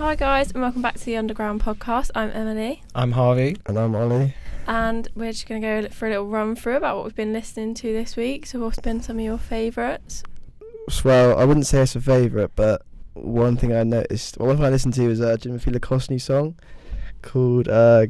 Hi guys, and welcome back to the Underground podcast. I'm Emily. I'm Harvey. And I'm Ollie. And we're just going to go for a little run through about what we've been listening to this week. So what's been some of your favourites? Well, I wouldn't say it's a favourite, but one thing I noticed, one thing I listened to was Timothy Lacoste new song called, I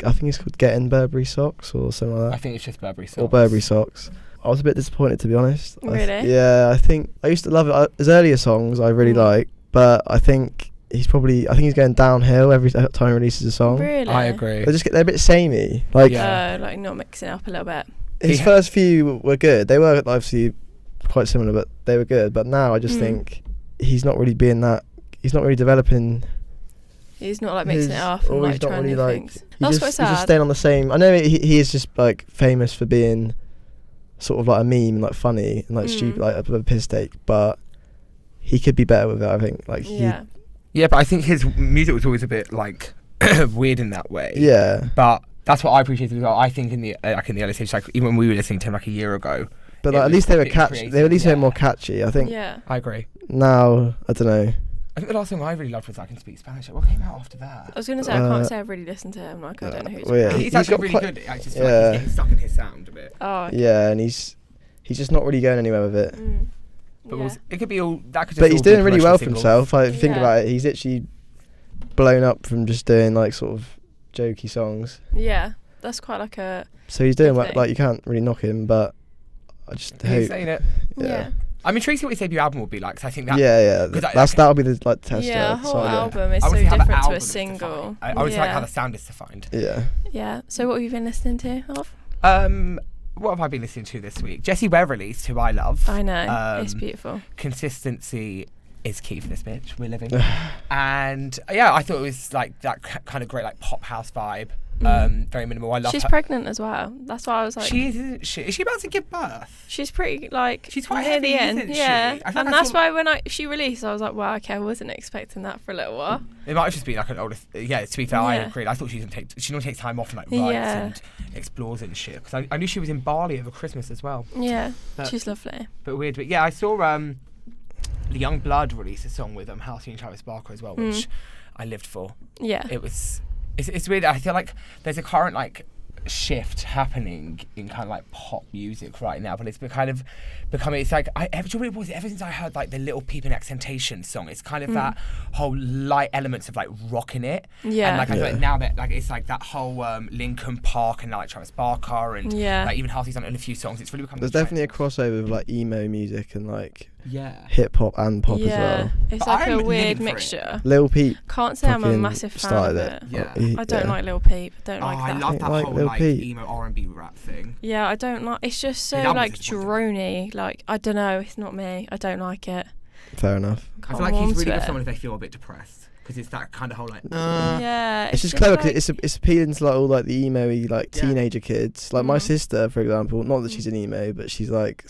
think it's called Getting Burberry Socks or something like that. I think it's just Burberry Socks. Or Burberry Socks. I was a bit disappointed, to be honest. Really? I think I used to love it. His earlier songs I really like, but I think he's going downhill every time he releases a song. Really? I agree. They're a bit samey. Like not mixing it up a little bit. His first few were good. They were obviously quite similar, but they were good. But now I just think he's not really being that. He's not really developing. He's not like mixing it up and like trying new things. That's quite sad. He's just staying on the same. I know he is just like famous for being sort of like a meme, like funny and like stupid, like a piss take. But he could be better with it. I think. Yeah, but I think his music was always a bit like weird in that way. Yeah. But that's what I appreciated as well. I think in the early stage, like even when we were listening to him like a year ago. But like, at least they were catchy. They were at least more catchy. I think. Yeah. I agree. Now I don't know. I think the last song I really loved was I Can Speak Spanish. What came out after that? I was going to say I can't say I've really listened to him. Like I don't know who's. He's actually really good. I just feel like he's getting stuck in his sound a bit. Oh. Okay. Yeah, and he's just not really going anywhere with it. But it could be all that. Could just but he's doing really well for singles. himself. Like think about it, he's actually blown up from just doing like sort of jokey songs. Yeah, that's quite like a. So he's doing well, like you can't really knock him, but I just hope. He's saying it. Yeah. I'm intrigued to see what his debut album will be like. Cause I think that. Yeah. That'll be the like test. Yeah, the whole album is so different to a single. I always like how the sound is defined. Yeah. Yeah. So what have you been listening to, Of? What have I been listening to this week? Jessie Ware released, who I love. I know, it's beautiful. Consistency is key for this bitch. We're living. And I thought it was like that kind of great like pop house vibe. Very minimal. I love her. She's pregnant as well. That's why I was like. She is, isn't she? Is she about to give birth? She's pretty like. She's quite near heavy, the end. isn't Yeah, she? and that's why when she released, I was like, wow, okay, I wasn't expecting that for a little while. It might have just been like an older. To be fair, I agreed. I thought she normally takes time off and like writes and explores and shit. Because I knew she was in Bali over Christmas as well. Yeah, she's lovely. But weird. But I saw the Young Blood release a song with Halsey and Travis Barker as well, which I lived for. Yeah, it's weird. I feel like there's a current like shift happening in kind of like pop music right now, but it's becoming. It's like ever since I heard like the Little Peep and Accentation song, it's kind of that whole light elements of like rocking it. Yeah, and like I feel like now that like it's like that whole Linkin Park and like Travis Barker and like even Halsey's done it in a few songs. It's really become. There's definitely a crossover with like emo music and like hip hop and pop as well. It's like a weird mixture. Lil Peep. Can't say I'm a massive fan of it. I don't like Lil Peep. I don't like that. I love that whole like emo R&B rap thing. Yeah, I don't like. It's just so like drony. Like I don't know. It's not me. I don't like it. Fair enough. I feel like he's really good for someone if they feel a bit depressed. Because it's that kind of whole like it's just clever because it's appealing to like all like the emo-y like teenager kids. Like my sister, for example, not that she's an emo, but she's like,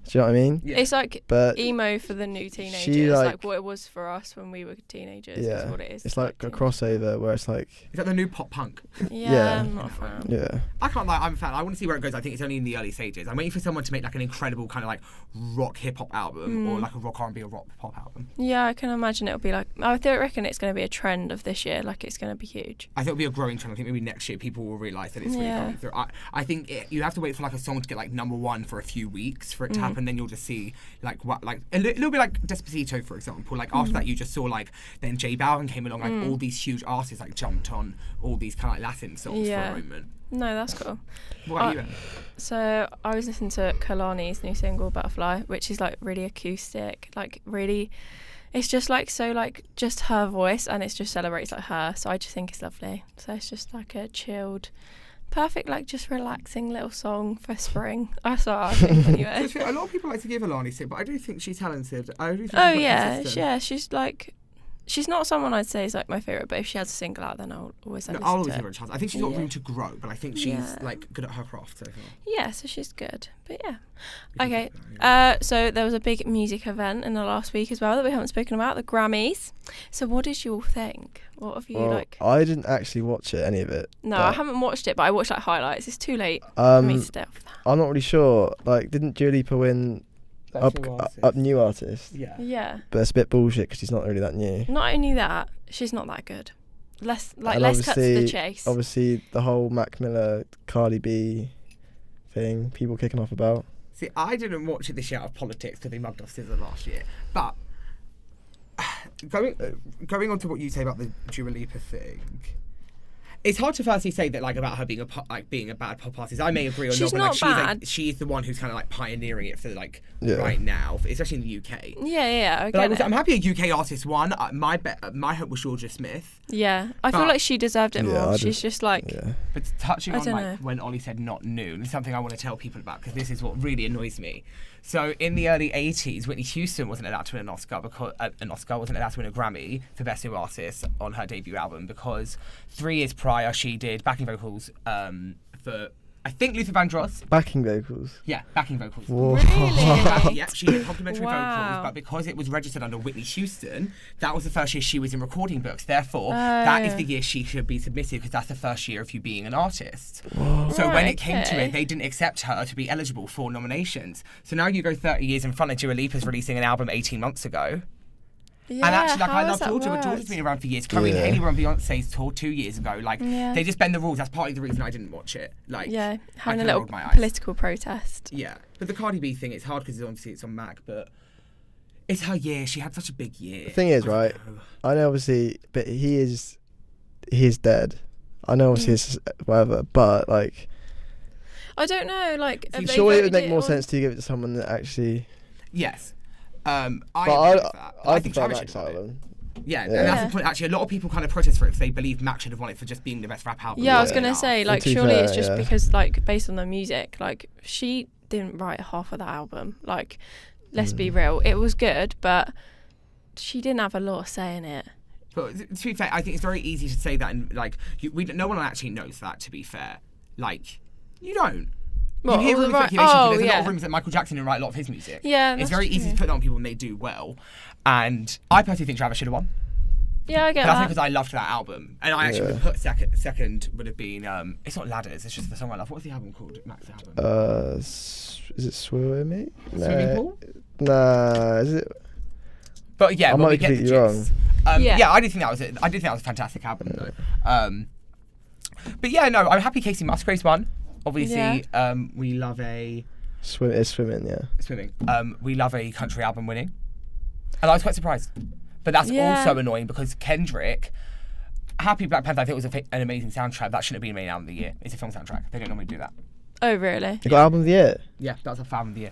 do you know what I mean? Yeah. It's like emo for the new teenagers, like what it was for us when we were teenagers. Yeah, is what it is. It's like a crossover where it's like. Is that the new pop punk? Yeah, I'm not a fan. Yeah. I can't lie, I'm a fan. I want to see where it goes. I think it's only in the early stages. I'm waiting for someone to make like an incredible kind of like rock hip hop album or like a rock R&B or rock pop album. Yeah, I can imagine it'll be like. I reckon it's going to be a trend of this year. Like it's going to be huge. I think it'll be a growing trend. I think maybe next year people will realise that it's really coming through. I think you have to wait for like a song to get like #1 for a few weeks for it to happen. Then you'll just see like what like it'll be like Despacito, for example. Like after that you just saw like then J Balvin came along, like all these huge artists like jumped on all these kind of like Latin songs for a moment. No, that's cool. What about you? So I was listening to Kalani's new single Butterfly, which is like really acoustic, like really it's just like so like just her voice and it just celebrates like her, so I just think it's lovely. So it's just like a chilled, perfect, like just relaxing little song for spring. That's what I think anyway. A lot of people like to give Alani shit, but I do think she's talented. She's like, she's not someone I'd say is like my favourite, but if she has a single out, then I'll always listen I'll always to give her a chance. I think she's got room to grow, but I think she's like good at her craft so far. Yeah, so she's good. But okay. So there was a big music event in the last week as well that we haven't spoken about, the Grammys. So what did you all think? What have you like? I didn't actually watch it, any of it. No, I haven't watched it, but I watched like highlights. It's too late for me to stay up for that. I'm not really sure. Like, didn't Dua Lipa win up new artist? Yeah. But it's a bit bullshit because she's not really that new. Not only that, she's not that good. Let's cut to obviously- the chase. Obviously, the whole Mac Miller, Cardi B thing, people kicking off about. See, I didn't watch it this year out of politics because they mugged off SZA last year. But going on to what you say about the Dua Lipa thing, it's hard to firstly say that like about her being a bad pop artist. I may agree or She's not, but not like bad. she's the one who's kind of like pioneering it for like right now, especially in the UK. Yeah, I But get it. I'm happy a UK artist won. My hope was Georgia Smith. Yeah, I feel But- like she deserved it Yeah, more. I She's just- just like, Yeah. But touching I on don't like know. when Ollie said not new, this is something I want to tell people about because this is what really annoys me. So in the early 80s, Whitney Houston wasn't allowed to win an Oscar because wasn't allowed to win a Grammy for Best New Artist on her debut album because 3 years prior she did backing vocals for I think Luther Vandross. Backing vocals. Yeah, backing vocals. Whoa. Really? Yeah, she did complimentary Wow. vocals, but because it was registered under Whitney Houston, that was the first year she was in recording books. Therefore, that is the year she should be submitted because that's the first year of you being an artist. So when it came to okay. it, they didn't accept her to be eligible for nominations. So now you go 30 years in front of Dua Lipa's releasing an album 18 months ago. yeah, And actually, like, how I has love that Georgia, but worked? Georgia's been around for years. Chloe and Yeah. Hailey were on Beyonce's tour 2 years ago. Like, Yeah. they just bend the rules. That's partly the reason I didn't watch it. Like, Yeah, having a kinda little rolled my eyes. political protest. Yeah, but the Cardi B thing, it's hard because obviously it's on Mac, but it's her year. She had such a big year. The thing is, I don't right, know. I know obviously, but he is dead. I know obviously it's whatever, but like, I don't know, like, have they surely it would voted make more on- sense to give it to someone that actually. Yes. But I agree I with that. I think prefer Travis Mac's should have won it. album. Yeah, Yeah. and that's Yeah. the point. Actually, a lot of people kind of protest for it because they believe Mac should have won it for just being the best rap album. Yeah, I was Yeah. gonna say, like, To be surely fair, it's just yeah. because, like, based on the music, like, she didn't write half of that album. Like, let's be real, it was good, but she didn't have a lot of say in it. But to be fair, I think it's very easy to say that, and like, no one actually knows that. To be fair, like, you don't. What, You hear all the rumors right- speculation, but oh, there's a lot yeah. of rumors that Michael Jackson didn't write a lot of his music. Yeah, It's that's very easy true. to put that on people when they do well. And I personally think Travis should have won. Yeah, I get That's that. because I loved that album. And I actually would have put second would have been, it's not Ladders, it's just the song I love. What's the album called? Mac's album? Is it Swimming? Swimming Pool? Nah, is it? But yeah, I when might we be get the completely gist. Yeah. Yeah. I did think that was it. I did think that was a fantastic album though. But yeah, no, I'm happy Casey Musgraves won. Obviously, we love a It's Swimming, yeah. swimming. We love a country album winning, and I was quite surprised. But that's Yeah. also annoying because Kendrick, Happy Black Panther, I think it was an amazing soundtrack. That shouldn't have been a main album of the year. It's a film soundtrack. They don't normally do that. Oh, really? You got album of the year. Yeah, that was a album of the year.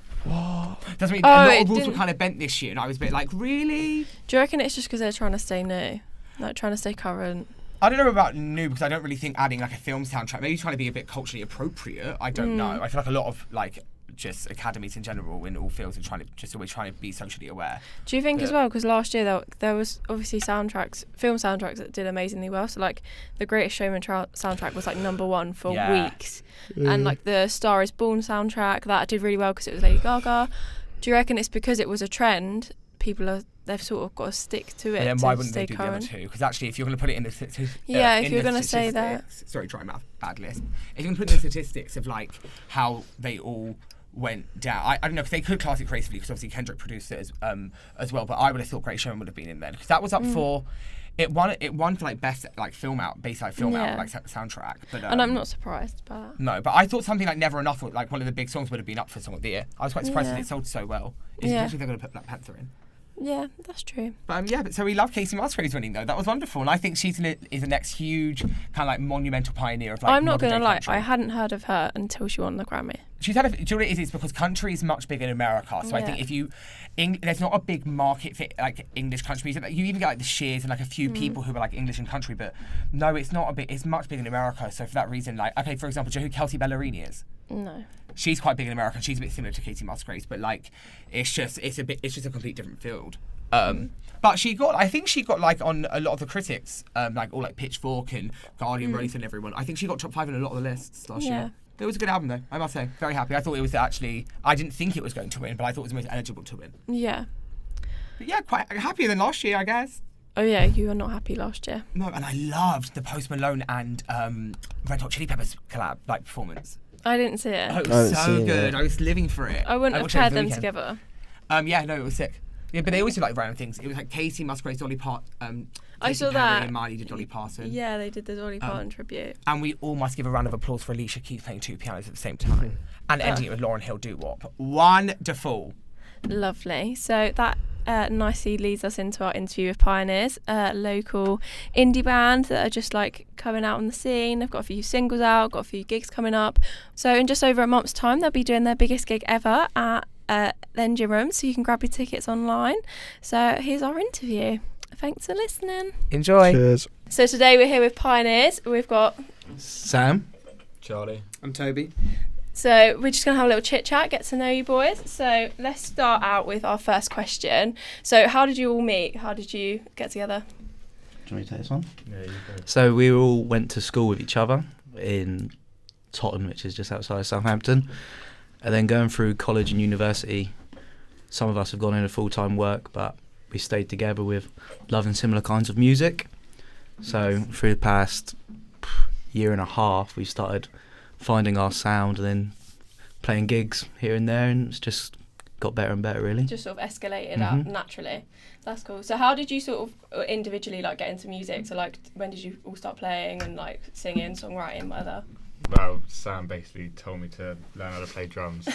Doesn't mean Oh, a lot it of rules were didn't- kind of bent this year, and I was a bit like, really? Do you reckon it's just because they're trying to stay new? Like, trying to stay current? I don't know about new because I don't really think adding like a film soundtrack, maybe trying to be a bit culturally appropriate. I don't know. I feel like a lot of like just academies in general in all fields are always trying to be socially aware. Do you think as Yeah. well, because last year there was obviously film soundtracks that did amazingly well. So like the Greatest Showman soundtrack was like #1 for Yeah. weeks, and like the Star Is Born soundtrack that did really well because it was Lady Gaga. Do you reckon it's because it was a trend? They've sort of got to stick to it And then to why wouldn't stay they do the other current. two? Because actually, if you're going to put it in the If you're going to say that. sorry, dry mouth, bad list. If you're going to put in the statistics of like how they all went down, I don't know because they could class it creatively because obviously Kendrick produced it as well. But I would have thought Great Showman would have been in there because that was up for. It won for like best like film out baseline film out like soundtrack. But And I'm not surprised, but no, but I thought something like Never Enough, like one of the big songs, would have been up for Song of the Year. I was quite surprised that it sold so well, especially if they're going to put Black Panther in. yeah, that's true. But so we love Casey Musgraves winning though. That was wonderful, and I think is the next huge kind of like monumental pioneer of like. I'm not modern going to day lie, country. I hadn't heard of her until she won the Grammy. She's had a. Do you know what it is? It's because country is much bigger in America. So I think if you, there's not a big market for like English country music. Like, you even get like the Shears and like a few people who are like English and country, but no, it's not a bit. It's much bigger in America. So for that reason, like okay, for example, do you know who Kelsey Ballerini is? No. She's quite big in America. She's a bit similar to Casey Musgraves, but like it's just a complete different field. But I think she got like on a lot of the critics, like all like Pitchfork and Guardian release and everyone. I think she got top 5 in a lot of the lists last year. It was a good album though, I must say. Very happy. I thought it was I didn't think it was going to win, but I thought it was the most eligible to win. Yeah. But yeah, quite happier than last year, I guess. Oh yeah, you were not happy last year. No, and I loved the Post Malone and Red Hot Chili Peppers collab like performance. I didn't see it. Oh, it I was haven't so seen good. it. I was living for it. I wouldn't have watched it over paired the them weekend. together. Yeah, no, it was sick. Yeah, but they always do like random things. It was like Casey Musgraves, Dolly Parton. I saw Perry that. and Miley did Dolly Parton. Yeah, they did the Dolly Parton tribute. And we all must give a round of applause for Alicia Keys playing 2 pianos at the same time. And ending it with Lauryn Hill doo-wop. Wonderful. Lovely. So that nicely leads us into our interview with Pioneers, a local indie band that are just like coming out on the scene. They've got a few singles out, got a few gigs coming up. So in just over a month's time, they'll be doing their biggest gig ever at the Engine Room, so you can grab your tickets online. So here's our interview. Thanks for listening. Enjoy. Cheers. So today we're here with Pioneers. We've got Sam. Charlie. I'm Toby. So we're just going to have a little chit chat, get to know you boys. So let's start out with our first question. So how did you all meet? How did you get together? Do you want me to take this one? Yeah, you go. So we all went to school with each other in Totton, which is just outside Southampton. And then going through college and university, some of us have gone into full-time work, but we stayed together with loving similar kinds of music. So through the past year and a half, we started finding our sound and then playing gigs here and there, and it's just got better and better, really. Just sort of escalated out naturally. That's cool. So how did you sort of individually like get into music? So like when did you all start playing and like singing, songwriting, whatever? Well, Sam basically told me to learn how to play drums.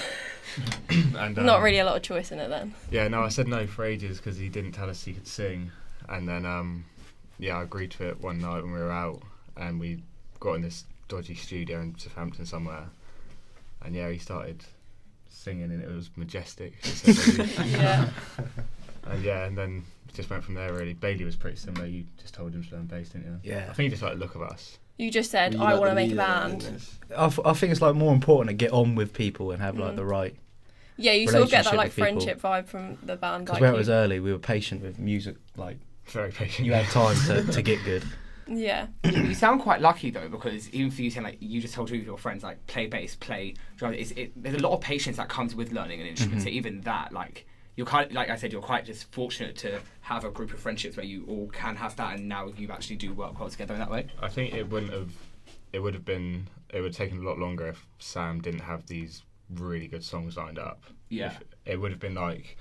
And Not really a lot of choice in it then. Yeah, no, I said no for ages because he didn't tell us he could sing. And then, I agreed to it one night when we were out, and we got in this dodgy studio in Southampton somewhere. And yeah, he started singing, and it was majestic. Yeah. And then it just went from there, really. Bailey was pretty similar. You just told him to learn bass, didn't you? Yeah. I think he just liked the look of us. You just said, I want to make a band. I think it's like more important to get on with people and have like the right. Yeah, you sort of get that relationship like with people. friendship vibe from the band. Because Like where it was early, we were patient with music. Like Very patient. you had time to get good. Yeah. You sound quite lucky though, because even for you saying like you just told two of your friends like play bass, play drum. There's a lot of patience that comes with learning an instrument. So even that, like you're kind of, like I said, you're quite just fortunate to have a group of friendships where you all can have that, and now you actually do work well together in that way. I think it would have taken a lot longer if Sam didn't have these really good songs lined up. Yeah. It would have been like,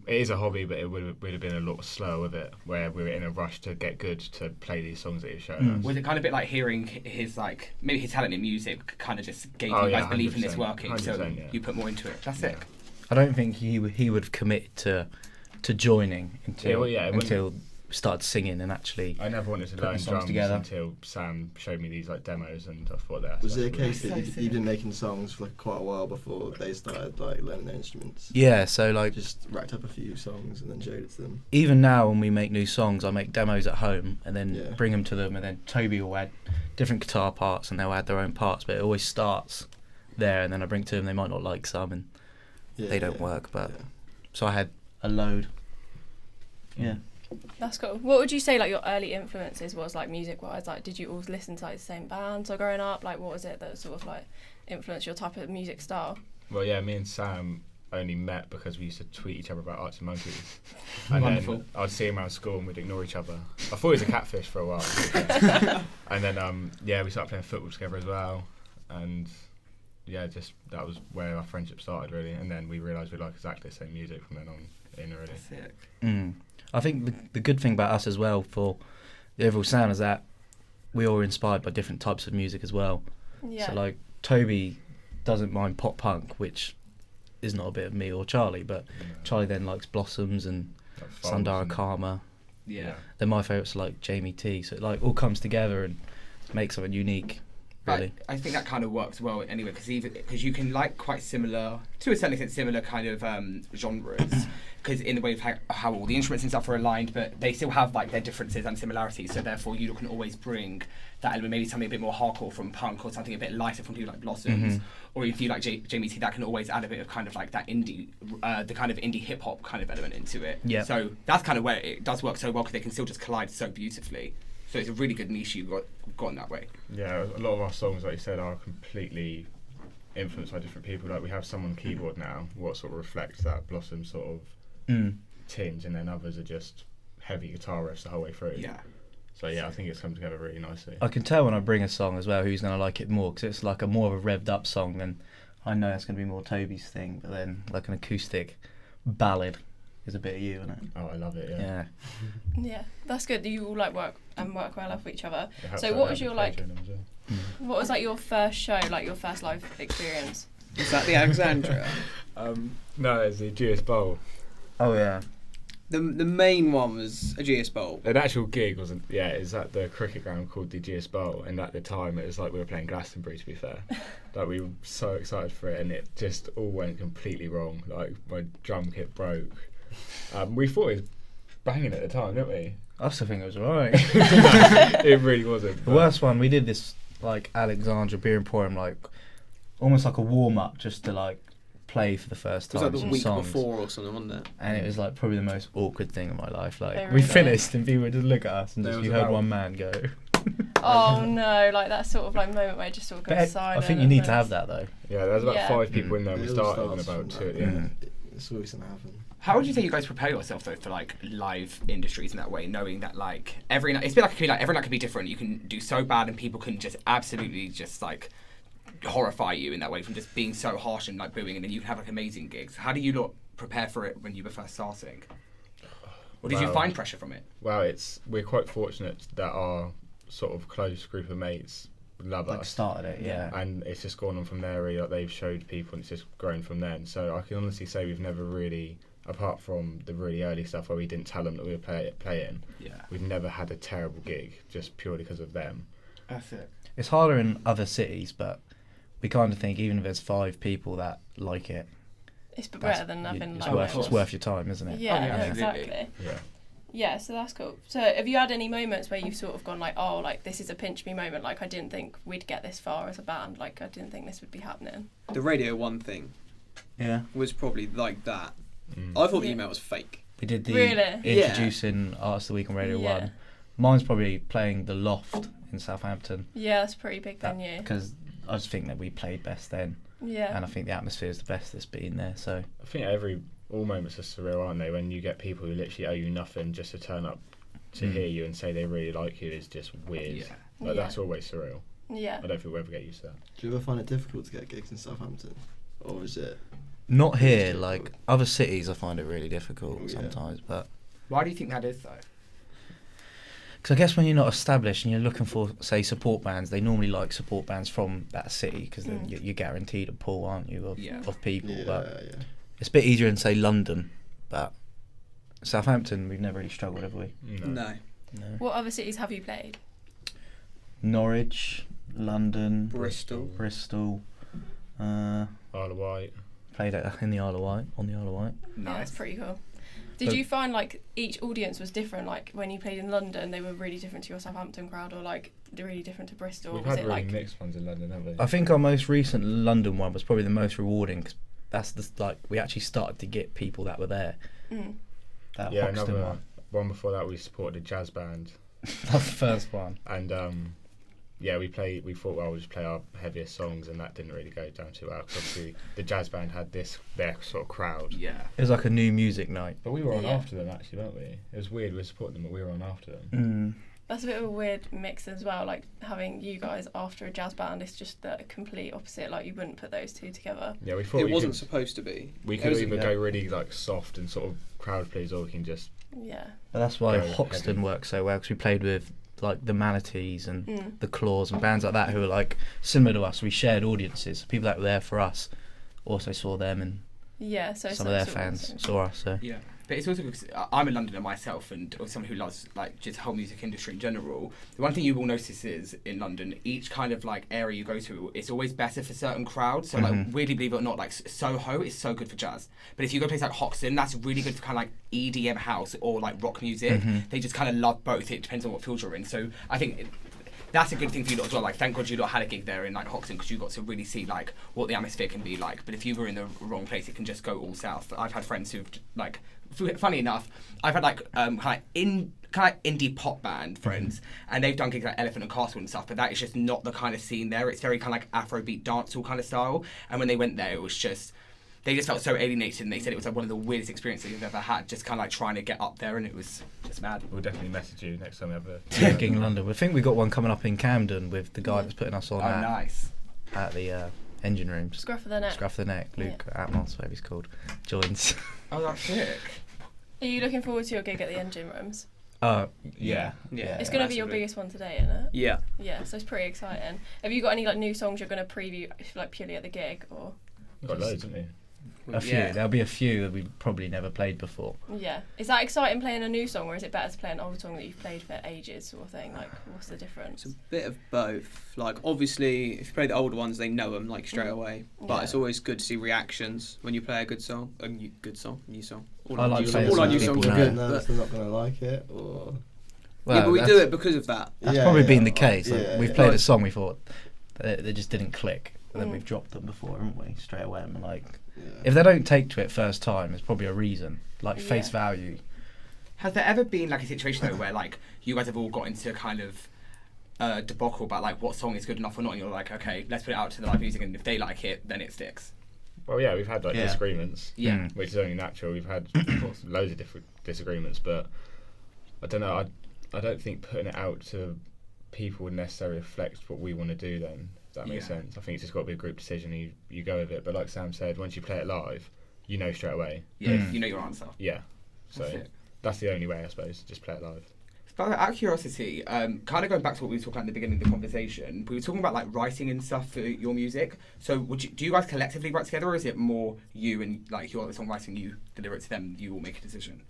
it is a hobby, but it would have been a lot slower with it, where we were in a rush to get good to play these songs that he showed us. Was it kind of a bit like hearing his like maybe his talent in music kind of just gave you guys belief in this working, so you put more into it? That's sick. I don't think he would have committed to joining until we started singing and actually. I never wanted to putting learn songs drums together. Until Sam showed me these like demos, and I thought that. Was it a case that you've been making songs for like quite a while before they started like learning their instruments? Yeah, so like Just racked up a few songs and then showed it to them. even now when we make new songs, I make demos at home and then Yeah. bring them to them, and then Toby will add different guitar parts and they'll add their own parts, but it always starts there, and then I bring it to them. They might not like some and they don't work, but so I had a load. Yeah. That's cool. What would you say like your early influences was, like music wise? Like did you all listen to like the same bands or growing up? Like what was it that sort of like influenced your type of music style? Well, yeah, me and Sam only met because we used to tweet each other about Arctic Monkeys. And Wonderful. then I'd see him around school and we'd ignore each other. I thought he was a catfish for a while. And then, we started playing football together as well. And just that was where our friendship started, really. And then we realised we like exactly the same music from then on in, really. Sick. I think the good thing about us as well for the overall sound is that we all are inspired by different types of music as well. Yeah. So like Toby doesn't mind pop punk, which is not a bit of me or Charlie, but Charlie then likes Blossoms and Like Foals Sundara and- Karma. Yeah. Then my favourites are like Jamie T. So it like all comes together and makes something unique. Really. I think that kind of works well anyway, because you can like quite similar, to a certain extent, similar kind of genres, because in the way of how all the instruments and stuff are aligned, but they still have like their differences and similarities. So therefore, you can always bring that element, maybe something a bit more hardcore from punk, or something a bit lighter from people like Blossoms, or if you like Jamie T, that can always add a bit of kind of like that indie, the kind of indie hip hop kind of element into it. Yeah. So that's kind of where it does work so well, because they can still just collide so beautifully. So it's a really good niche you've got in that way. Yeah, a lot of our songs, like you said, are completely influenced by different people. Like we have some on keyboard now, what sort of reflects that Blossom sort of tinge, and then others are just heavy guitar riffs the whole way through. Yeah. So I think it's come together really nicely. I can tell when I bring a song as well who's going to like it more, because it's like a more of a revved up song. Then I know that's going to be more Toby's thing, but then like an acoustic ballad is a bit of you, isn't it? Oh, I love it. Yeah. Yeah, that's good. You all like work well off each other. It helps So out what the was your application like? as well. What was like your first show, like your first live experience? Is that the Alexandra? No, it's the GS Bowl. Oh yeah. The main one was a GS Bowl. An actual gig wasn't. Yeah, it's at the cricket ground called the GS Bowl, and at the time it was like we were playing Glastonbury. To be fair, like we were so excited for it, and it just all went completely wrong. Like my drum kit broke. We thought it was banging at the time, didn't we? I still think it was alright. It really wasn't. The worst one, we did this like Alexandra Beer Emporium, like almost like a warm up, just to like play for the first It time. was like the some week songs. before or something, wasn't it? And it was like probably the most awkward thing in my life. Like Oh, we really? finished and people would just look at us and There just was you heard about- one man go. Oh no, like that sort of like moment where it just sort of goes But silent. I think you and need to then- have that though. Yeah, there was about Yeah. 5 people in there. and We It all started and starts about from 2 at the that. end. It's always gonna happen. How would you say you guys prepare yourself though for like live industries in that way, knowing that like every night, it's a bit like it could be like every night can be different. You can do so bad and people can just absolutely just like horrify you in that way from just being so harsh and like booing, and then you can have like amazing gigs. How do you lot prepare for it when you were first starting? Or did you Well- find pressure from it? Well, we're quite fortunate that our sort of close group of mates love Like us. started it, yeah. And it's just gone on from there. Really, like they've showed people, and it's just grown from then. So I can honestly say we've never really, apart from the really early stuff where we didn't tell them that we were playing, Yeah, we've never had a terrible gig just purely because of them. that's it. It's harder in other cities, but we kind of think even if there's 5 people that like it, It's that's- better than nothing. it's like worth that. it's worth your time, isn't it? Yeah, Oh, yeah, no, absolutely. exactly. Yeah. Yeah, so that's cool. So have you had any moments where you've sort of gone like, oh, like this is a pinch me moment, like I didn't think we'd get this far as a band, like I didn't think this would be happening. The Radio 1 thing Yeah. was probably like that. Mm. I thought the Yeah. email was fake. We did the Really? introducing Artists of the Week on Radio Yeah. 1. Mine's probably playing the Loft in Southampton. Yeah, that's a pretty big venue. Because I just think that we played best then. Yeah. And I think the atmosphere is the best that's been there. So I think all moments are surreal, aren't they? When you get people who literally owe you nothing just to turn up to hear you and say they really like you is just weird. Yeah. Like, Yeah. that's always surreal. Yeah. I don't think we'll ever get used to that. Do you ever find it difficult to get gigs in Southampton, or is it? not here, difficult. like other cities I find it really difficult Oh, yeah. sometimes. But Why do you think that is though? because I guess when you're not established and you're looking for, say, support bands, they normally like support bands from that city because you're guaranteed a pool, aren't you, of, Yeah. of people. Yeah, But yeah. it's a bit easier in, say, London. But Southampton, we've never really struggled, have we? No. No. What other cities have you played? Norwich, London, Bristol. Isle of Wight. Played in the Isle of Wight, on the Isle of Wight. Yeah, that's Nice. pretty cool. Did But- you find like each audience was different? Like when you played in London, they were really different to your Southampton crowd, or like they're really different to Bristol? We've was had it really like mixed ones in London, haven't we? I think our most recent London one was probably the most rewarding because that's we actually started to get people that were there. mm, That yeah, Hoxton another one before that we supported a jazz band, That's the first one. and yeah, we thought, well, we'll just play our heaviest songs, and that didn't really go down too well. 'Cause obviously, the jazz band had their sort of crowd. Yeah. It was like a new music night. But we were on Yeah. after them, actually, weren't we? It was weird, we were supporting them, but we were on after them. that's a bit of a weird mix as well. Like having you guys after a jazz band, it's just the complete opposite. Like you wouldn't put those two together. Yeah, we thought It we wasn't could, supposed to be. we It could was- either yeah. go really like soft and sort of crowd please, or we can just Yeah. But that's why Go Hoxton heavy. works so well because we played with like the Manatees and Mm. the Claws and bands like that who were like similar to us. We shared audiences. People that were there for us also saw them, and Yeah. So some of their fans saw us. So Yeah, but it's also because I'm a Londoner myself, and or someone who loves like just the whole music industry in general. The one thing you will notice is in London, each kind of like area you go to, it's always better for certain crowds. So like weirdly, believe it or not, like Soho is so good for jazz, but if you go to a place like Hoxton, that's really good for kind of like EDM house or like rock music. They just kind of love both. It depends on what field you're in. So I think that's a good thing for you lot as well. Like, thank God you lot had a gig there in like Hoxton because you got to really see like what the atmosphere can be like. But if you were in the wrong place, it can just go all south. I've had friends who've like, funny enough, I've had like kind of indie pop band friends, and they've done gigs like Elephant and Castle and stuff. But that is just not the kind of scene there. It's very kind of like Afrobeat dancehall kind of style. And when they went there, it was just. They just felt so alienated, and they said it was like one of the weirdest experiences they've ever had. Just kind of like trying to get up there, and it was just mad. we'll definitely message you next time we have a yeah, gig in London. I think we got one coming up in Camden with the guy that's putting us on Oh, nice. at the engine room. Scruff of the neck. Scruff the Neck, Luke Atmos, whatever he's called, joins. Oh, that's sick. Are you looking forward to your gig at the Engine Rooms? Yeah. It's going to be your biggest one today, isn't it? Yeah. Yeah, so it's pretty exciting. Have you got any like new songs you're going to preview like purely at the gig, or? We've got loads, haven't we? A few. Yeah. There'll be a few that we've probably never played before. Yeah. Is that exciting playing a new song, or is it better to play an old song that you've played for ages, sort of thing? Like, what's the difference? It's a bit of both. Like, obviously, if you play the older ones, they know them like straight away. But Yeah. it's always good to see reactions when you play a good song, a new song. I like playing all our songs new people songs know. are Good good. nervous But, they're not gonna like it, or yeah, but we do it because of that. That's Yeah, probably yeah. been the case. Like, Yeah, we've yeah. played a Like- song, we thought they just didn't click, and then Mm. we've dropped them before, haven't we? Straight away, and we're like, yeah. if they don't take to it first time, there's probably a reason. Like face Yeah. value. Has there ever been like a situation though where like you guys have all got into kind of debacle about like what song is good enough or not, and you're like, okay, let's put it out to the live music, and if they like it, then it sticks. Well, yeah, we've had like Yeah. disagreements, Yeah. which is only natural. We've had loads of different disagreements, but I don't know. I don't think putting it out to people would necessarily reflect what we want to do then, if that makes Yeah. sense. I think it's just got to be a group decision, you go with it. But like Sam said, once you play it live, you know straight away. Yeah, Mm. you know your answer. Yeah. So That's it. that's the only way, I suppose, just play it live. But out of curiosity, kind of going back to what we were talking about at the beginning of the conversation, we were talking about like writing and stuff for your music. So do you guys collectively write together, or is it more you and like you're the songwriting, you deliver it to them, you all make a decision?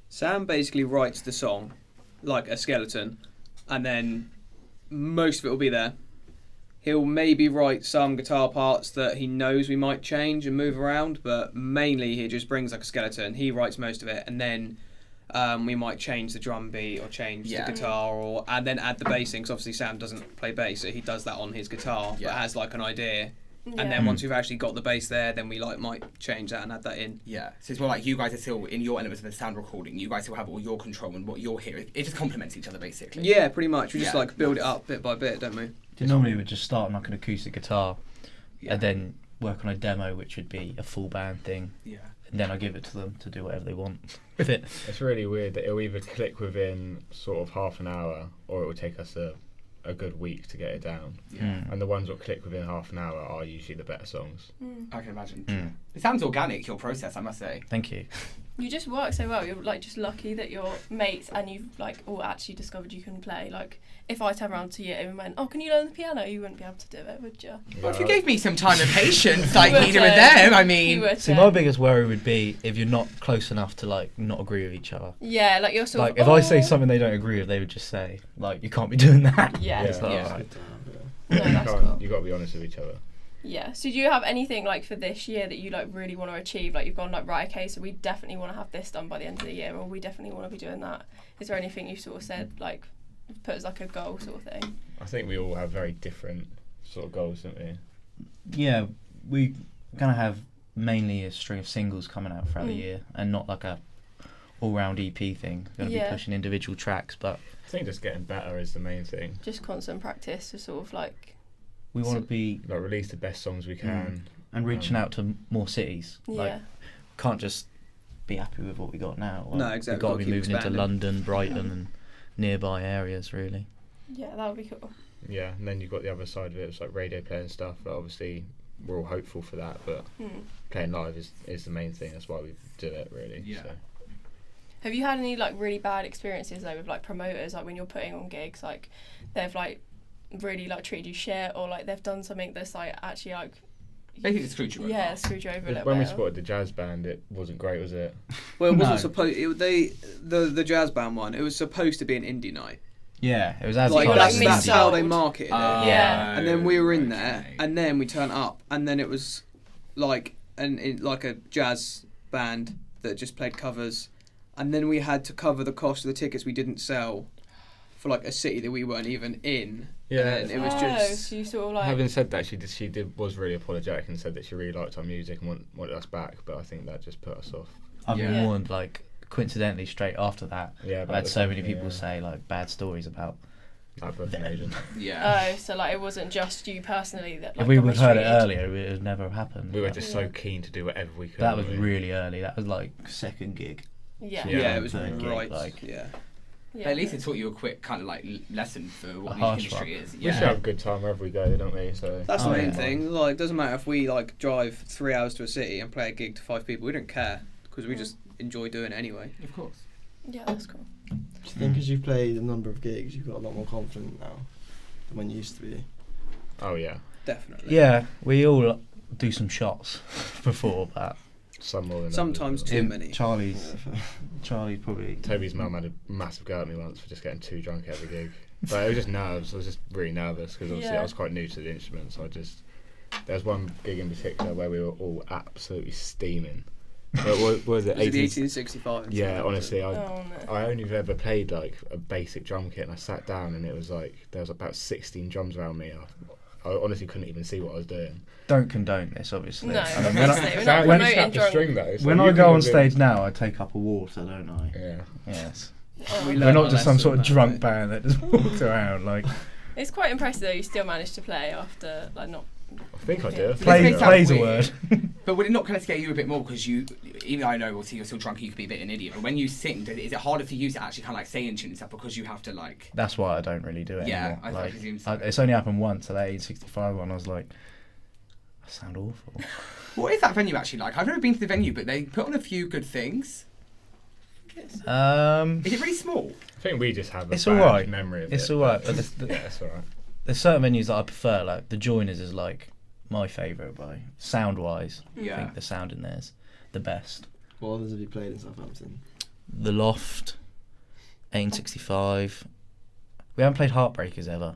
Sam basically writes the song like a skeleton, and then most of it will be there. He'll maybe write some guitar parts that he knows we might change and move around, but mainly he just brings like a skeleton. He writes most of it, and then we might change the drum beat or change Yeah. the guitar, and then add the bass in, 'cause obviously Sam doesn't play bass, so he does that on his guitar, Yeah. but has like an idea. Yeah. And then once we've actually got the bass there, then we like might change that and add that in. Yeah. So it's more like you guys are still in your elements of the sound recording. You guys still have all your control and what you're hearing. It just complements each other basically. Yeah, pretty much. We just Yeah. like build it up bit by bit, don't we? Normally we'd just start on like an acoustic guitar, Yeah. and then work on a demo, which would be a full band thing, Yeah. and then I give it to them to do whatever they want with it. It's really weird that it'll either click within sort of half an hour, or it will take us a good week to get it down. Yeah. And the ones that click within half an hour are usually the better songs. I can imagine. Mm. It sounds organic, your process, I must say. Thank you. You just work so well. You're like just lucky that you're mates and you've like all actually discovered you can play. Like if I turned around to you and went, "Oh, can you learn the piano?" You wouldn't be able to do it, would you? Well, if you gave me some time and patience, like You would neither with do. them, I You mean. would See, do. my biggest worry would be if you're not close enough to like not agree with each other. Yeah, like you're sort Like of. if I say "Oh." something they don't agree with, they would just say like, "You can't be doing that." Yeah, It's like, Yeah. alright. No, that's cool. You got to be honest with each other. Yeah. So do you have anything like for this year that you like really want to achieve? Like you've gone like, right, okay, so we definitely want to have this done by the end of the year, or we definitely want to be doing that. Is there anything you sort of said like put as like a goal sort of thing? I think we all have very different sort of goals, don't we? Yeah, we're gonna have mainly a string of singles coming out throughout the year, and not like a all-round EP thing. We're gonna Yeah. be pushing individual tracks, but I think just getting better is the main thing. Just constant practice to sort of like. we want to be Like release the best songs we can. and reaching out to more cities. Like, Yeah. can't just be happy with what we got now. Like, No, exactly. We've got to Gotta be keep moving expanding. into London, Brighton, and nearby areas. Really. Yeah, that would be cool. Yeah, and then you've got the other side of it. It's like radio play and stuff. But obviously, we're all hopeful for that. But playing live is the main thing. That's why we do it, really. Yeah. So. Have you had any like really bad experiences though with like promoters, like when you're putting on gigs, like they've like really like treated you shit, or like they've done something that's like actually like Basically, screwed you over. yeah, screwed you over a little When we bit. spotted the jazz band, it wasn't great, was it? Well, it wasn't No. supposed. The jazz band one. It was supposed to be an indie night. Yeah, it was Like Well, advertised. like that's how they mid-sold. marketed it. Yeah. And then we were in there, Okay. and then we turn up, and then it was like like a jazz band that just played covers, and then we had to cover the cost of the tickets we didn't sell for like a city that we weren't even in. Yeah. And it was Oh, just so you sort of like Having said that, she was really apologetic and said that she really liked our music and wanted us back. But I think that just put us off. I've been Yeah. warned, like, coincidentally, straight after that. Yeah, I've about had the so many company, people yeah. say, like, bad stories about. That booking agent. Yeah. oh, so like it wasn't just you personally that like If we got would have heard it mistreated. earlier, it would never have happened. We were But just Yeah. so keen to do whatever we could. that was weren't we? really early. That was, like, second gig. Yeah. Yeah. yeah, it was Third gig, right. like- yeah. Yeah. At least it taught you a quick kind of like lesson for what A music harsh industry one. is. We should have a good time wherever we go, don't we? So That's Oh, the main yeah. thing. Like, doesn't matter if we like drive 3 hours to a city and play a gig to 5 people. We don't care because we just enjoy doing it anyway. Of course. Yeah, that's cool. Do you think as you've played a number of gigs, you've got a lot more confident now than when you used to be? Oh yeah, Definitely. Yeah, we all do some shots before that. some more than Sometimes others. too many. Charlie's probably. Toby's mum had a massive go at me once for just getting too drunk at the gig. But it was just nerves. I was just really nervous because obviously I was quite new to the instrument. So there was one gig in particular where we were all absolutely steaming. What was it? Was it the 1865? Yeah, honestly, I No. only ever played like a basic drum kit, and I sat down and it was like there was about 16 drums around me. I honestly couldn't even see what I was doing. Don't condone this, obviously. No, I mean, obviously, we're not When promoting you snap the drunk. string though, it's when like I you go could on have stage now, I take up a water, don't I? been- Yeah. Yes. Oh. We We're learned not our just some lesson, sort of mate. drunk band that just walks around like. It's quite impressive though. You still managed to play after like not. I think I did. Play- Plays a weird. word. But would it not kind of scare you a bit more because you, even though I know obviously you're still drunk, you could be a bit an idiot. But when you sing, is it harder for you to actually kind of like say in tune and stuff because you have to like? That's why I don't really do it Yeah, anymore. I presume so. It's only happened once at that 1865 one. I was like, I sound awful. What is that venue actually like? I've never been to the venue, but they put on a few good things. Is it really small? I think we just have a It's bad alright. memory of It's it. alright, but Yeah, it's alright. there's certain venues that I prefer. Like the Joiners is like my favourite by sound wise. I Yeah. think the sound in there's the best. What others have you played in Southampton? The Loft, 1865. We haven't played Heartbreakers ever.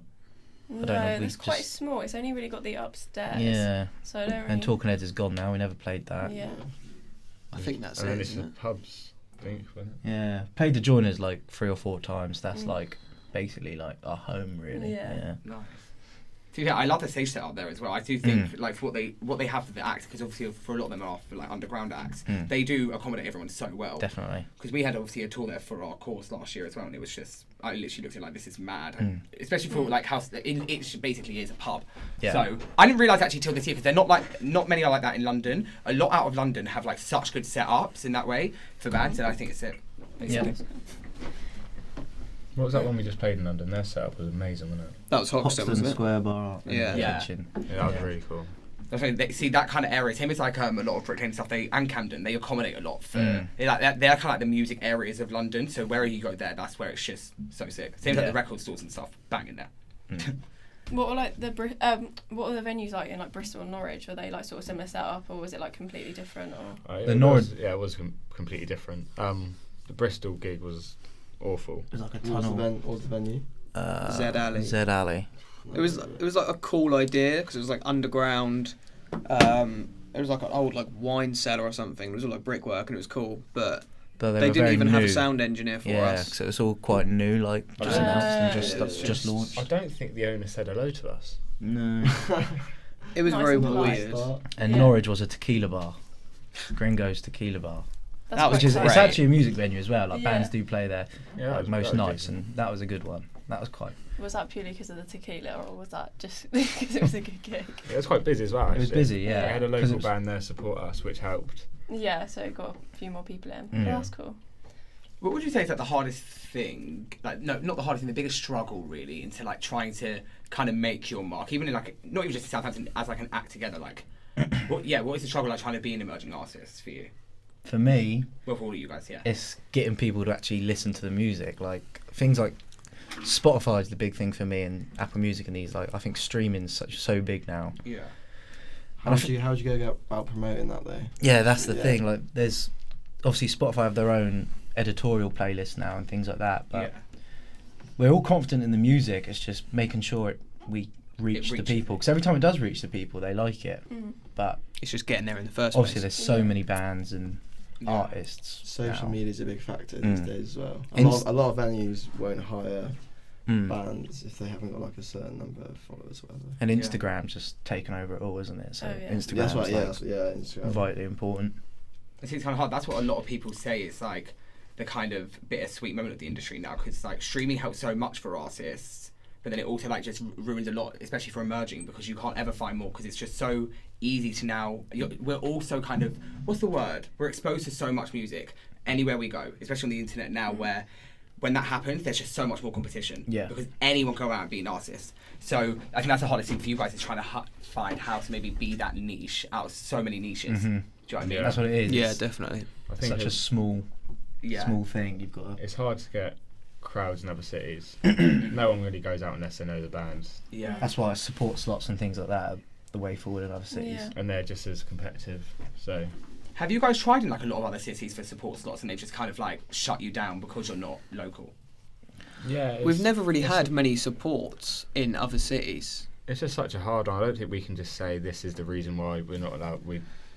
No, don't know, we it's quite just- small. It's only really got the upstairs. Yeah. So I don't really. And Talking Heads is gone now. We never played that. Yeah. I think that's And it, then it's isn't the it? pubs, I think, wasn't it? Yeah. Played the Joiners like 3 or 4 times. That's Mm. like basically like our home, really. Yeah. Nice. Yeah, I love the stage setup there as well. I do think like for what they have for the acts, because obviously for a lot of them are for like underground acts, they do accommodate everyone so well. Definitely. Because we had obviously a tour there for our course last year as well, and it was just I literally looked at it like this is mad, especially for like how it basically is a pub. Yeah. So I didn't realise actually till this year because they're not many are like that in London. A lot out of London have like such good setups in that way for bands, and I think it's it. Yeah. What was that one we just played in London? Their setup was amazing, wasn't it? That was Hoxton, wasn't it? Square Bar. Yeah. Yeah. Kitchen. Yeah, that was really cool. That's why they see that kind of area. Same as like a lot of Bricklane stuff. And Camden, they accommodate a lot for. They're kind of like the music areas of London. So wherever you go there, that's where it's just so sick. Same as like the record stores and stuff. Bang in there. What are like what are the venues like in like Bristol and Norwich? Are they like sort of similar setup, or was it like completely different? Or It The Norwich- was- yeah, it was completely different. The Bristol gig was awful. It was like a What was the venue? Zed Alley. Zed Alley. It was like a cool idea because it was like underground. It was like an old like wine cellar or something. It was all like brickwork and it was cool, but But they were didn't very even have a new. sound engineer for Yeah, us. because it was all quite new, like just announced and just launched. I don't think the owner said hello to us. No. It was Nice very and polite. weird. And Yeah. Norwich was a tequila bar. Gringo's Tequila Bar. that's That was quite Which is cool. it's great. actually a music venue as well. Like Yeah. bands do play there Yeah, like that most was nights, different. and that was a good one. That was quite. Was that purely because of the tequila, or was that just because it was a good gig? It was quite busy as well. It was actually. busy, yeah. We had a 'Cause local it was- band there support us, which helped. Yeah, so it got a few more people in. Mm. Yeah, that's cool. What would you say is like the hardest thing? Like no, not the hardest thing. The biggest struggle really into like trying to kind of make your mark, even in like not even just in Southampton as like an act together. Like, what is the struggle like trying to be an emerging artist for you? For me, Well, for all of you guys, yeah. it's getting people to actually listen to the music. Like things like Spotify is the big thing for me, and Apple Music and these. Like I think streaming's so big now. Yeah. How do you go about promoting that though? Yeah, that's the Yeah. thing. Like there's obviously Spotify have their own editorial playlist now and things like that. But we're all confident in the music. It's just making sure we reach the reaches people. Because every time it does reach the people, they like it. Mm. But It's just getting there in the first obviously, place. there's so Yeah. many bands and artists. Social now. media is a big factor these Mm. days as well. Inst- A lot of venues won't hire Mm. bands if they haven't got like a certain number of followers or whatever. And Instagram's just taken over it all, isn't it? So Oh, yeah. Instagram's That's right. like Instagram. vitally important. It's kind of hard. That's what a lot of people say. It's like the kind of bittersweet moment of the industry now, because like streaming helps so much for artists, but then it also like just ruins a lot, especially for emerging, because you can't ever find more because it's just so easy to now. We're also kind of what's the word? We're exposed to so much music anywhere we go, especially on the internet now, where when that happens, there's just so much more competition. Yeah. Because anyone can go out and be an artist. So I think that's the hardest thing for you guys is trying to find how to maybe be that niche out of so many niches. Do you know what I mean? Yeah. That's what it is. Yeah, It's definitely. I think such a small thing. You've got. it's hard to get crowds in other cities. No one really goes out unless they know the bands. Yeah. That's why support slots and things like that are the way forward in other cities. Yeah. And they're just as competitive. So Have you guys tried in like a lot of other cities for support slots and they've just kind of like shut you down because you're not local? yeah, We've never really had many supports in other cities. It's just such a hard one. I don't think we can just say this is the reason why we're not allowed.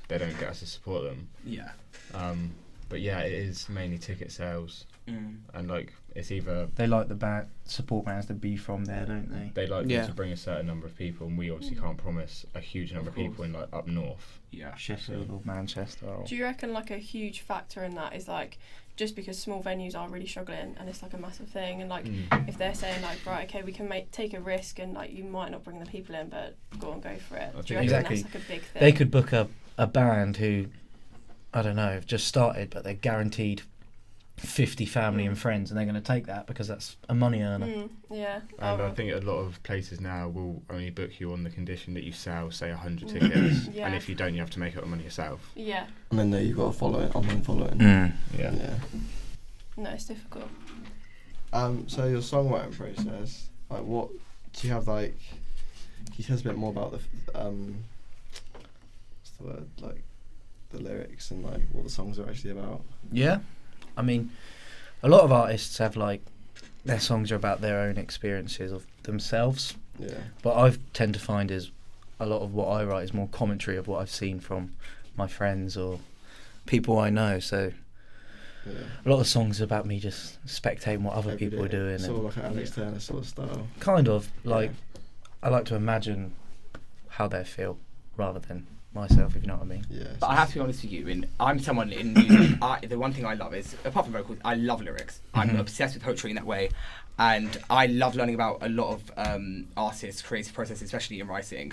They don't get us to support them. Yeah. But yeah, it is mainly ticket sales, and like it's either They like the support bands to be from there, don't they? they like Yeah. them to bring a certain number of people, and we obviously can't promise a huge number of people in like up north. Yeah. Sheffield or Manchester. Or Do you reckon like a huge factor in that is like just because small venues are really struggling and it's like a massive thing, and like if they're saying like, right, okay, we can take a risk and like you might not bring the people in, but go and go for it. Do you reckon Exactly. that's like a big thing? They could book a band who, I don't know, have just started, but they're guaranteed 50 family and friends, and they're going to take that because that's a money earner. Yeah. And I think a lot of places now will only book you on the condition that you sell, say, 100 tickets, Yeah. and if you don't, you have to make up the money yourself. Yeah. And then you've got to follow it, online following. Yeah. Yeah. No, it's difficult. So your songwriting process, like, what do you have? Like, can you tell us a bit more about the what's the word? Like, the lyrics and like what the songs are actually about. Yeah, I mean, a lot of artists have like their songs are about their own experiences of themselves. Yeah. But I tend to find is a lot of what I write is more commentary of what I've seen from my friends or people I know. So Yeah. a lot of songs are about me just spectating what other people are doing. Sort of And like an Alex Turner sort of style. kind of like I like to imagine how they feel rather than myself, if you know what I mean. Yeah. But I have to be honest with you, and I'm someone in music, the one thing I love is, apart from vocals, I love lyrics. I'm obsessed with poetry in that way, and I love learning about a lot of artists' creative processes, especially in writing.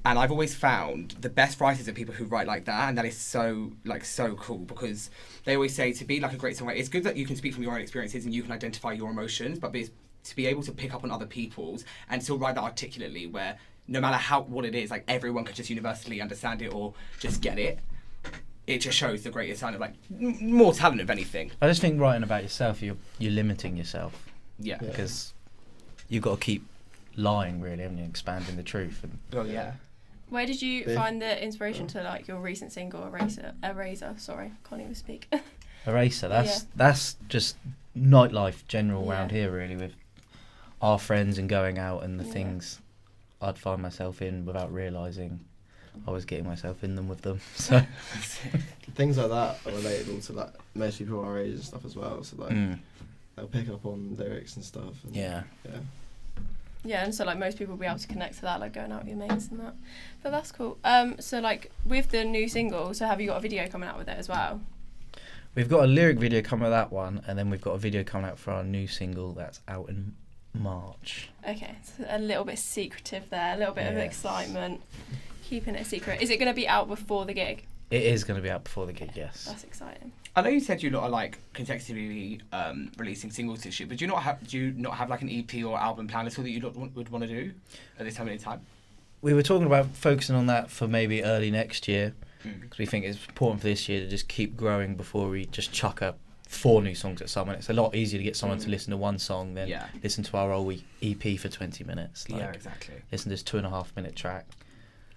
And I've always found the best writers are people who write like that, and that is so cool, because they always say to be like a great songwriter, it's good that you can speak from your own experiences and you can identify your emotions, but to be able to pick up on other people's and still write that articulately, where no matter what it is, like everyone could just universally understand it or just get it. It just shows the greatest sign of like more talent, if anything. I just think writing about yourself, you're limiting yourself. Yeah. Because you've got to keep lying, really, haven't you? Expanding the truth. And Well, yeah. Where did you find the inspiration to like your recent single, Eraser? Sorry, can't even speak. Eraser. That's just nightlife general around here, really, with our friends and going out and the things I'd find myself in without realising I was getting myself in them with them. So things like that are relatable to like most people our age and stuff as well. So like they'll pick up on lyrics and stuff. And yeah. Yeah, and so like most people will be able to connect to that, like going out with your mates and that. But that's cool. So like with the new single, so have you got a video coming out with it as well? We've got a lyric video coming out of that one, and then we've got a video coming out for our new single that's out in March. Okay, so a little bit secretive there, a little bit of excitement, keeping it secret. Is it going to be out before the gig? It is going to be out before the gig, yes. That's exciting. I know you said you lot are like consecutively releasing singles this year, but do you not have like an EP or album plan at all that you lot would want to do at this time in time? We were talking about focusing on that for maybe early next year, because we think it's important for this year to just keep growing before we just chuck 4 new songs at someone. It's a lot easier to get someone to listen to one song than listen to our old EP for 20 minutes. Like, yeah, exactly. Listen to this 2.5 minute track.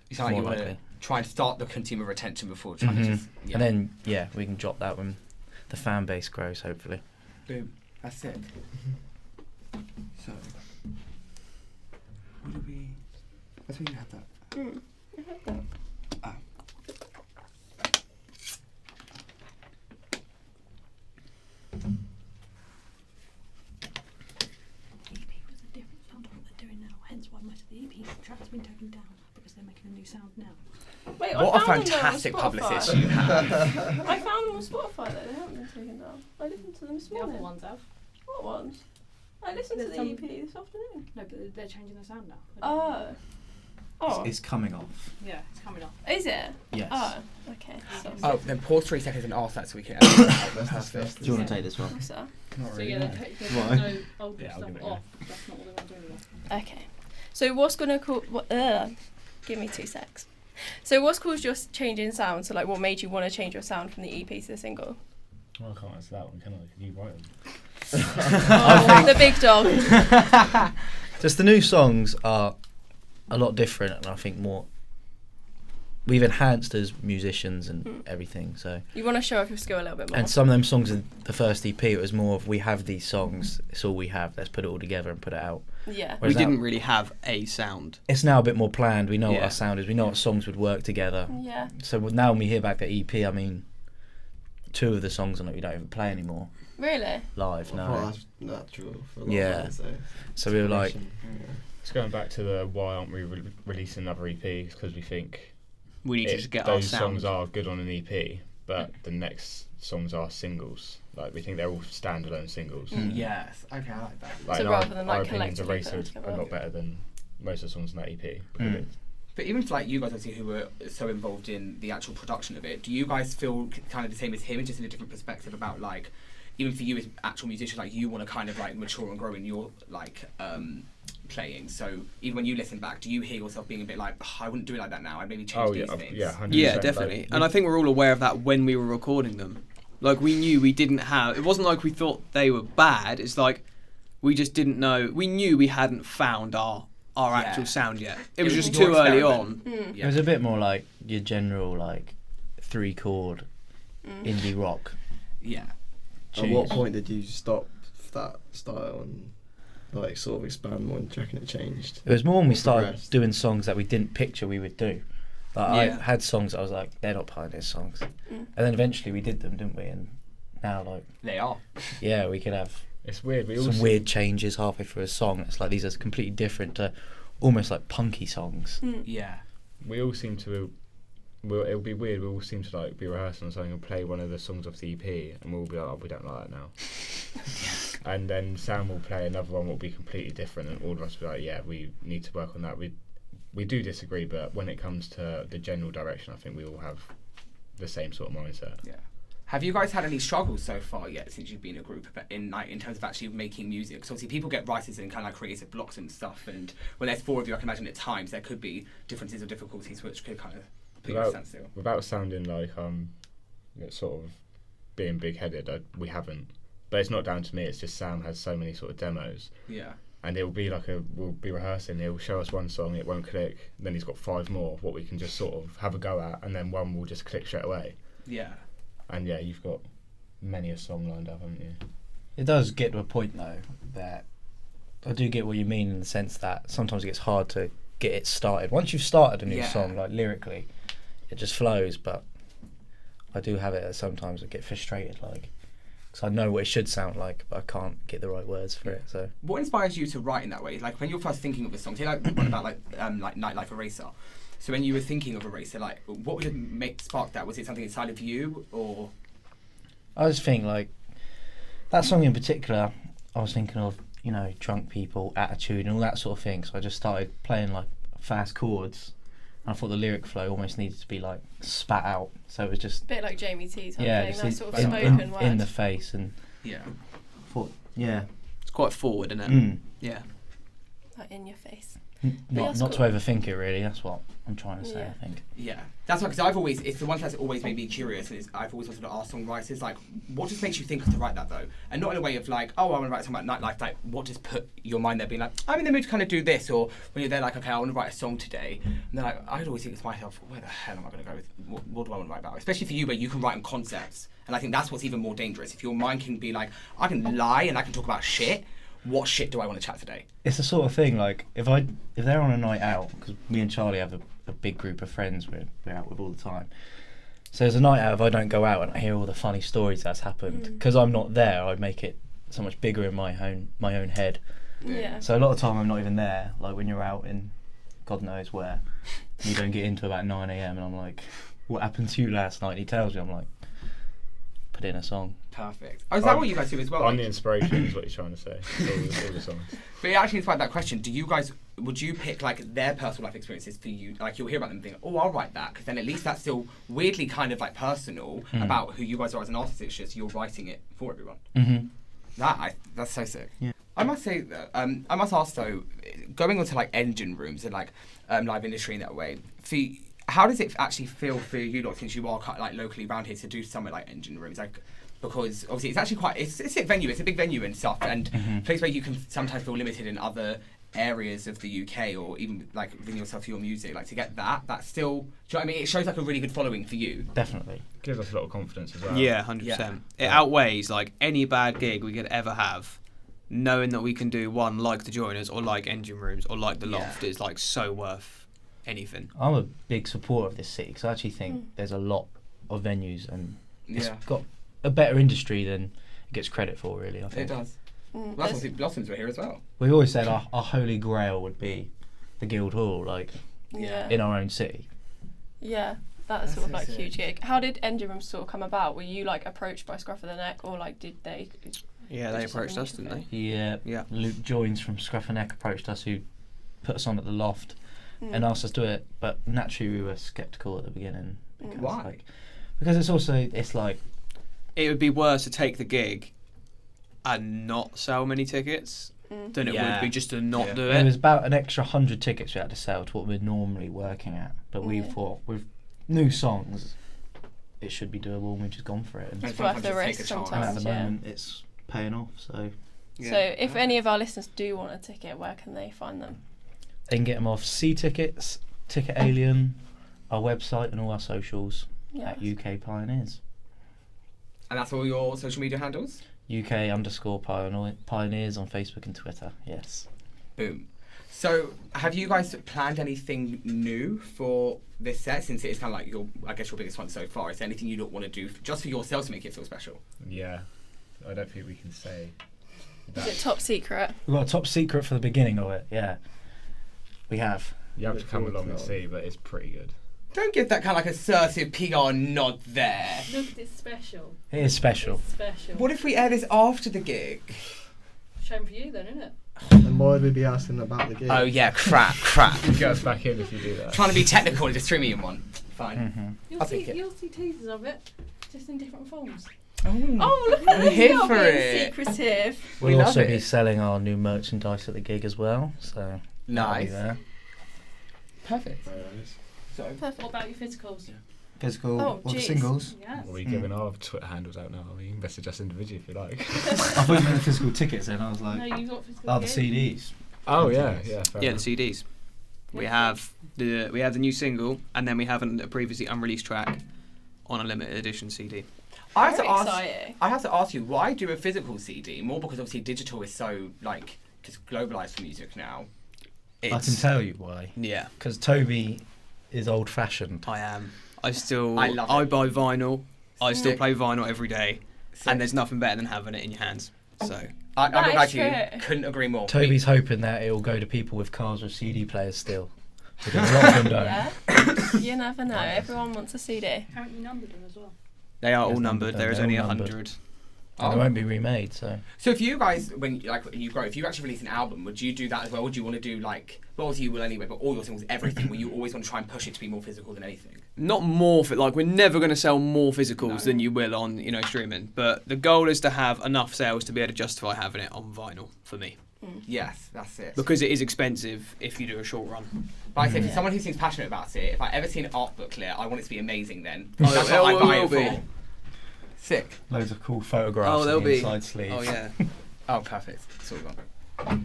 You sound like you want to try and start the consumer retention before trying to just... Yeah. And then, we can drop that when the fan base grows, hopefully. Boom. That's it. So... What do we... Let's see if you had that. I have that. Ah. EP was a different sound of what they're doing now, hence why most of the EP tracks have been taken down, because they're making a new sound now. Wait, What I a found them on fantastic Spotify. publicist you have. I found them on Spotify though, they haven't been taken down. I listened to them this The morning. other ones have. What ones? I listened to There's the some- EP this afternoon. No, but they're changing the sound now. Oh, It's coming off. Yeah, it's coming up. is it? Yes. Oh, okay. So, Oh, then pause 3 seconds and ask that so we can edit it out. That's perfect. Do you want to take this one? so, Not So really, yeah, no. they're taking Why? no older Yeah, I'll stuff give it off. That's not what they want to do anymore. okay. So what's gonna call? Give me 2 secs. So what's caused your change in sound? So like, what made you want to change your sound from the EP to the single? Well, I can't answer that one, can I? Can you write them? Oh, the big dog. Just the new songs are a lot different, and I think we've enhanced as musicians and everything. So you want to show off your skill a little bit more. And some of them songs in the first EP, it was more of, we have these songs, it's all we have, let's put it all together and put it out. Yeah. We didn't really have a sound. It's now a bit more planned. We know what our sound is. We know what songs would work together. Yeah. So now when we hear back the EP, I mean, 2 of the songs on it we don't even play anymore. Really? Live, no. Well, that's natural for a lot of bands, So we were like... It's going back to the why aren't we releasing another EP? Because we think we need to just get our those sound. songs are good on an EP, but the next songs are singles. Like, we think they're all standalone singles. Yes. Okay, I like that. Like, So in rather than, like, our opinions, collectively Eraser put them are a lot together. better than most of the songs in that EP. But even for like you guys, obviously, who were so involved in the actual production of it, do you guys feel kind of the same as him, and just in a different perspective about like, even for you as actual musicians, like you want to kind of like mature and grow in your like playing. So even when you listen back, do you hear yourself being a bit like, I wouldn't do it like that now, I'd maybe change these things? Yeah, 100%. Yeah, definitely. And I think we're all aware of that when we were recording them. Like, we knew we didn't have... It wasn't like we thought they were bad. It's like we just didn't know... We knew we hadn't found our actual sound yet. It was just too early on. It was a bit more like your general, like, 3-chord indie rock. Yeah. At what point did you stop that style and like sort of expand more? And do you reckon it changed? It was more when we started Progressed. doing songs that we didn't picture we would do. Like, I had songs that I was like, they're not Pioneer songs. And then eventually we did them, didn't we? And now, like... They are. Yeah, we could have It's weird. some weird changes halfway through a song. It's like, these are completely different to almost like punky songs. Yeah. We all seem to... it'll be weird. We all seem to like be rehearsing or something and play one of the songs off the EP, and we'll be like, oh, we don't like that now. And then Sam will play another one, will be completely different, and all of us will be like, yeah, we need to work on that. We do disagree, but when it comes to the general direction, I think we all have the same sort of mindset. Yeah. Have you guys had any struggles so far yet since you've been a group in terms of actually making music? Because obviously people get writers and kind of like creative blocks and stuff, and when there's 4 of you, I can imagine at times there could be differences or difficulties which could kind of put you at a standstill. Without sounding like sort of being big-headed, we haven't. But it's not down to me. It's just Sam has so many sort of demos. Yeah. And it'll be like we'll be rehearsing, he'll show us one song, it won't click, then he's got 5 more, what we can just sort of have a go at, and then one will just click straight away. Yeah. And yeah, you've got many a song lined up, haven't you? It does get to a point, though, that I do get what you mean in the sense that sometimes it gets hard to get it started. Once you've started a new song, like lyrically, it just flows, but I do have it sometimes I get frustrated, like, because I know what it should sound like, but I can't get the right words for it. So, what inspires you to write in that way? Like when you're first thinking of a song, say like one about like Nightlife Eraser. So when you were thinking of Eraser, like what would spark that? Was it something inside of you, or? I just think like that song in particular, I was thinking of, you know, drunk people, attitude, and all that sort of thing. So I just started playing like fast chords. I thought the lyric flow almost needed to be like spat out, so it was just a bit like Jamie T's thing, just that sort of spoken word in the face, and thought, it's quite forward, isn't it? Yeah, like in your face. not cool. to overthink it really. That's what I'm trying to say. I think. Yeah, that's why, because it's the one that's always made me curious, and I've always wanted to ask songwriters, like, what just makes you think to write that though? And not in a way of like, oh, I want to write something about nightlife, like, what just put your mind there being like, I'm in the mood to kind of do this, or when you're there like, okay, I want to write a song today, and then like, I'd always think to myself, where the hell am I going to go with, what do I want to write about? Especially for you, where you can write in concepts, and I think that's what's even more dangerous. If your mind can be like, I can lie and I can talk about shit, what shit do I want to chat today? It's the sort of thing like if they're on a night out, because me and Charlie have a big group of friends we're out with all the time. So there's a night out, if I don't go out and I hear all the funny stories that's happened, because I'm not there, I make it so much bigger in my own head. Yeah. So a lot of time I'm not even there. Like when you're out in God knows where, you don't get into about 9 a.m. and I'm like, what happened to you last night? And he tells me, I'm like, put in a song. Perfect. Oh, is that what you guys do as well? I'm the inspiration, is what you're trying to say. All the songs. But it actually inspired that question. Would you pick like their personal life experiences for you? Like you'll hear about them and think, oh, I'll write that, because then at least that's still weirdly kind of like personal about who you guys are as an artist. It's just you're writing it for everyone. Mm-hmm. That's so sick. Yeah. I must say that I must ask though, going on to like engine rooms and like live industry in that way. how does it actually feel for you lot, since you are like locally around here, to do something like Engine Rooms? Like, because obviously it's actually it's a venue, it's a big venue and stuff, and a place where you can sometimes feel limited in other areas of the UK, or even like within yourself, your music, like to get that's still, do you know what I mean? It shows like a really good following for you. Definitely. Gives us a lot of confidence as well. Yeah, 100%. It outweighs like any bad gig we could ever have. Knowing that we can do one like the Joiners or like Engine Rooms or like the Loft is like so worth anything. I'm a big supporter of this city because I actually think there's a lot of venues and it's got a better industry than it gets credit for, really, I think. It does. Well, that's what the Blossoms were here as well. We've always said our holy grail would be the Guildhall, like in our own city. Yeah, that's sort of like a huge gig. How did Engine Rooms sort of come about? Were you like approached by Scruff of the Neck, or like did they? Yeah, they approached us, didn't they? Yeah. Luke Joins from Scruff of the Neck approached us, who put us on at the Loft and asked us to do it, but naturally we were sceptical at the beginning. Because, why? Because it's like it would be worse to take the gig and not sell many tickets than it would be just to not do it. It was about an extra 100 tickets we had to sell to what we're normally working at, but we thought with new songs it should be doable, and we've just gone for it. And it's worth the risk sometimes. And at the moment it's paying off. So if any of our listeners do want a ticket, where can they find them? They can get them off C-Tickets, Ticket Alien, our website, and all our socials at UK Pioneers. And that's all your social media handles? UK_Pioneers on Facebook and Twitter, yes. Boom. So, have you guys planned anything new for this set, since it is kind of like your biggest one so far? Is there anything you don't want to do just for yourselves to make it feel special? Yeah, I don't think we can say that. Is it top secret? We've got a top secret for the beginning of it, yeah. We have. You have to come along and see, but it's pretty good. Don't give that kind of like assertive PR nod there. Look, it's special. It is special. It's special. What if we air this after the gig? Shame for you then, isn't it? Then why would we be asking about the gig? Oh yeah, crap. You get us back in if you do that. Trying to be technical and just threw me in one. Fine. You'll see teasers of it, just in different forms. Oh, look at We're this! here Not for being it. secretive. We We'll love also it. be selling our new merchandise at the gig as well, so Nice. that'll be there. Perfect. So, What about your physicals? Physical, Oh, or the jeez. singles. Yes. Are we giving our Twitter handles out now? You can message us individually if you like. I thought you meant the physical tickets then, I was like, No, you've got physical. the gear. CDs. Oh Yeah, yeah, tickets. yeah. Fair Yeah, enough. the CDs. We have the new single, and then we have a previously unreleased track on a limited edition CD. I have Very to ask. exciting. I have to ask you, why do a physical CD? More because obviously digital is so like just globalized for music now. I can tell you why. Yeah, Because Toby is old-fashioned. I am. I love I it. buy vinyl. I still Sick. play vinyl every day, Sick. and there's nothing better than having it in your hands. So I'm That not is glad you true. couldn't agree more. Toby's hoping that it will go to people with cars with CD players still. Because a lot of them don't. Yeah. You never know. Everyone wants a CD. Haven't you numbered them as well? they are Yes, all numbered. There is they're only all numbered. 100. And they won't be remade, so. So if you guys, when you grow, if you actually release an album, would you do that as well? Would you want to do like, well, obviously you will anyway, but all your singles, everything, will you always want to try and push it to be more physical than anything? Not more like we're never going to sell more physicals than you will on streaming, but the goal is to have enough sales to be able to justify having it on vinyl for me, Yes, that's it. because it is expensive if you do a short run. But I say, for someone who seems passionate about it, if I ever see an art booklet, I want it to be amazing then. Oh, That's it what I buy will it be. for. Sick. Loads of cool photographs Oh, there'll of the be. inside sleeves. Oh yeah. Oh, perfect. That's all we got.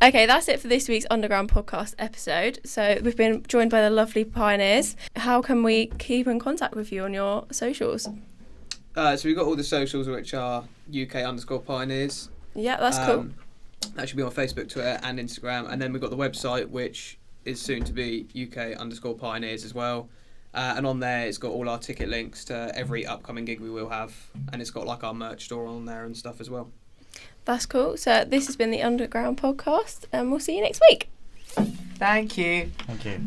Okay, that's it for this week's Underground Podcast episode. So we've been joined by the lovely Pioneers. How can we keep in contact with you on your socials? So we've got all the socials, which are UK_Pioneers. Yeah, that's cool. That should be on Facebook, Twitter, and Instagram. And then we've got the website, which is soon to be UK_Pioneers as well. And on there, it's got all our ticket links to every upcoming gig we will have. And it's got like our merch store on there and stuff as well. That's cool. So this has been the Underground Podcast, and we'll see you next week. Thank you. Thank you.